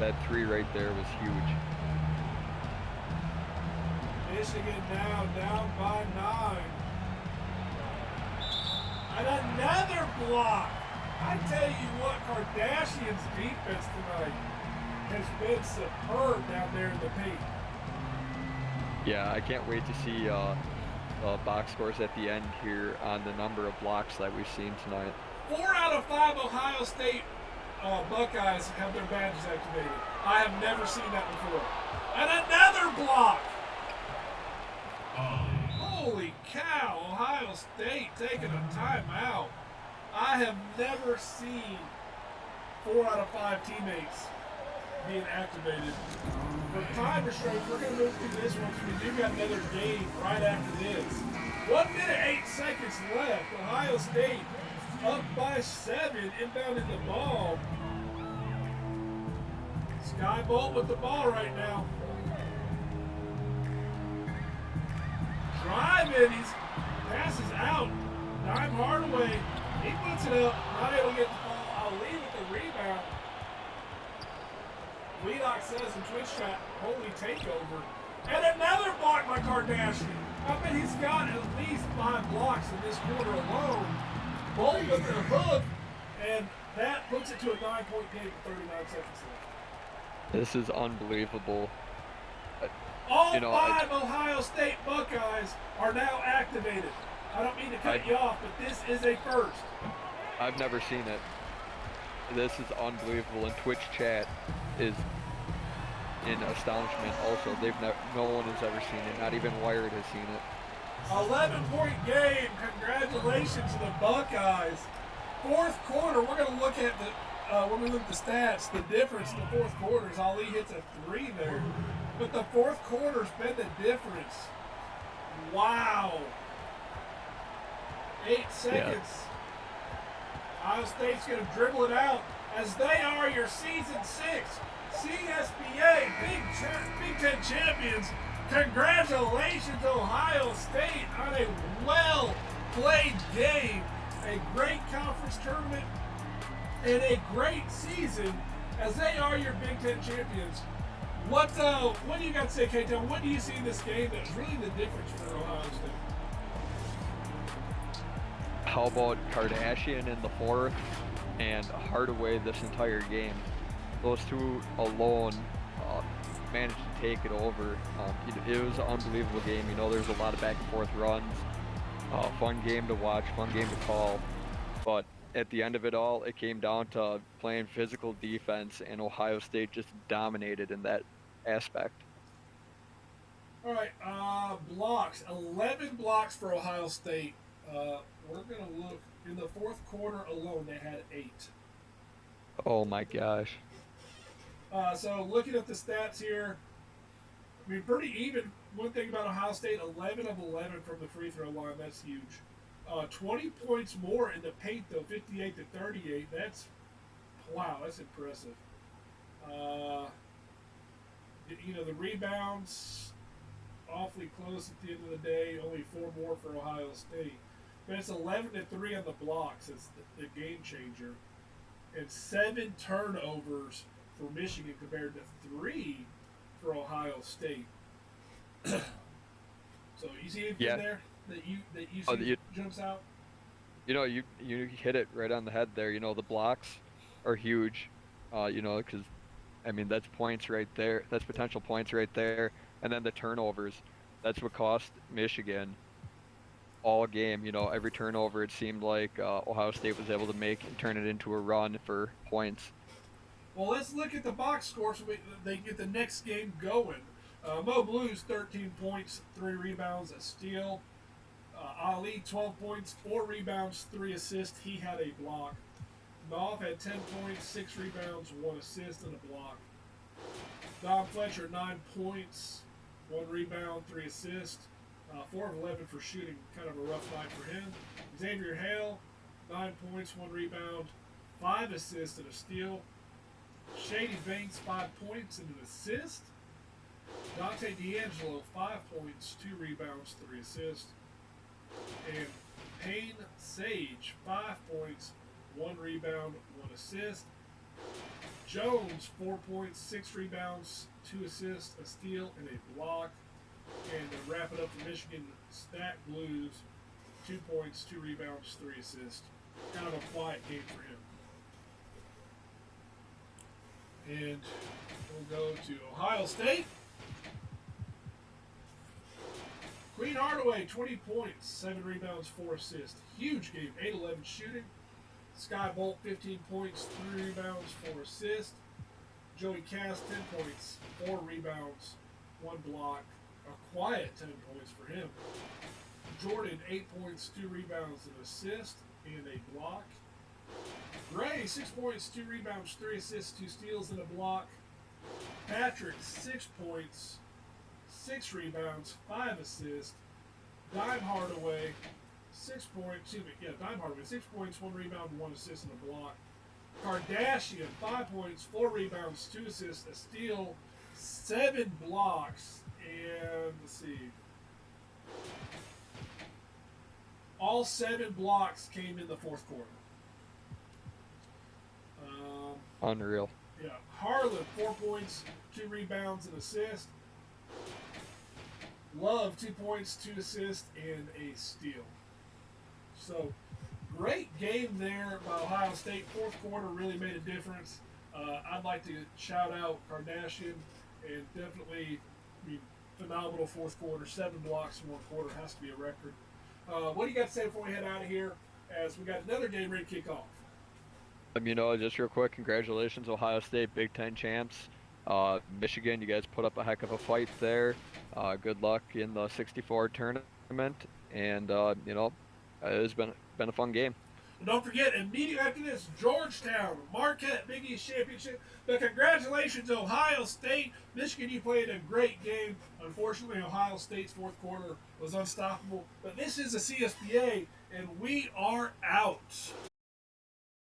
that three right there was huge. Michigan now down by 9. And another block. I tell you what, Kardashian's defense tonight has been superb down there in the paint. Yeah, I can't wait to see box scores at the end here on the number of blocks that we've seen tonight. 4 out of 5 Ohio State Buckeyes have their badges activated. I have never seen that before. And another block. Holy cow, Ohio State taking a timeout. I have never seen 4 out of 5 teammates being activated. For time restraints, we're going to move through this one because we do got another game right after this. 1 minute, 8 seconds left. Ohio State up by 7, inbounding the ball. Sky Bolt with the ball right now. Driving, he passes out. Dime Hardaway, he puts it up, not able to get the ball. I'll leave with the rebound. Leadock says in Twitch chat, holy takeover. And another block by Kardashian. I bet he's got at least 5 blocks in this quarter alone. Bolt with the hook, and that puts it to a 9-point game with 39 seconds left. This is unbelievable. All 5 Ohio State Buckeyes are now activated. I don't mean to cut you off, but this is a first. I've never seen it. This is unbelievable, and Twitch chat is in astonishment also. No one has ever seen it. Not even Wired has seen it. 11-point game. Congratulations to the Buckeyes. Fourth quarter, we're going to look at when we look at the stats, the difference in the fourth quarter is Ali hits a 3 there. But the fourth quarter's been the difference. Wow. 8 seconds. Yeah. Ohio State's going to dribble it out as they are your season 6 CSBA Big 10 champions. Congratulations, Ohio State, on a well-played game. A great conference tournament and a great season as they are your Big 10 champions. What do you got to say, K-Town? What do you see in this game that was really the difference for Ohio State? How about Kardashian in the fourth and Hardaway this entire game? Those two alone managed to take it over. It was an unbelievable game. You know, there's a lot of back and forth runs. Fun game to watch, fun game to call. But at the end of it all, it came down to playing physical defense, and Ohio State just dominated in that aspect. All right, blocks. 11 blocks for Ohio State. We're going to look. In the fourth quarter alone, they had 8. Oh my gosh. So looking at the stats here, I mean, pretty even. One thing about Ohio State, 11 of 11 from the free throw line. That's huge. 20 points more in the paint, though, 58 to 38. Wow, that's impressive. The rebounds, awfully close at the end of the day. Only 4 more for Ohio State. But it's 11 to 3 on the blocks. It's the game changer. And 7 turnovers for Michigan compared to 3 for Ohio State. So you see anything there that you see jumps out? You hit it right on the head there. The blocks are huge. Because I mean that's points right there. That's potential points right there. And then the turnovers. That's what cost Michigan all game. Every turnover it seemed like Ohio State was able to make and turn it into a run for points. Well, let's look at the box score so they get the next game going. Mo Blues, 13 points, 3 rebounds, a steal. Ali, 12 points, 4 rebounds, 3 assists. He had a block. Knopf had 10 points, 6 rebounds, 1 assist, and a block. Don Fletcher, 9 points, 1 rebound, 3 assists. 4 of 11 for shooting, kind of a rough night for him. Xavier Hale, 9 points, 1 rebound, 5 assists, and a steal. Shady Banks, 5 points and an assist. Dante D'Angelo, 5 points, 2 rebounds, 3 assists. And Payne Sage, 5 points, 1 rebound, 1 assist. Jones, 4 points, 6 rebounds, 2 assists, a steal, and a block. And to wrap it up for Michigan, Stack Blues, 2 points, 2 rebounds, 3 assists. Kind of a quiet game for him. And we'll go to Ohio State. Queen Hardaway, 20 points, 7 rebounds, 4 assists. Huge game, 8-11 shooting. Sky Bolt, 15 points, 3 rebounds, 4 assists. Joey Cass, 10 points, 4 rebounds, 1 block. A quiet 10 points for him. Jordan, 8 points, 2 rebounds, an assist, and a block. Gray, 6 points, 2 rebounds, 3 assists, 2 steals, and a block. Patrick, 6 points, 6 rebounds, 5 assists. Dime Hardaway, 6 points, 6 points, 1 rebound, 1 assist, and a block. Kardashian, 5 points, 4 rebounds, 2 assists, a steal, 7 blocks, and let's see. All 7 blocks came in the fourth quarter. Unreal. Yeah, Harlan, 4 points, 2 rebounds, and assist. Love, 2 points, 2 assists, and a steal. So, great game there by Ohio State. Fourth quarter really made a difference. I'd like to shout out Kardashian, and definitely, phenomenal fourth quarter. 7 blocks in 1 quarter has to be a record. What do you got to say before we head out of here? As we got another game ready to kick off. Just real quick, congratulations, Ohio State, Big Ten champs. Michigan, you guys put up a heck of a fight there. Good luck in the 64 tournament, and it's been a fun game. And don't forget, immediately after this, Georgetown, Marquette, Big East Championship. But congratulations, Ohio State. Michigan, you played a great game. Unfortunately, Ohio State's fourth quarter was unstoppable. But this is the CSPA, and we are out.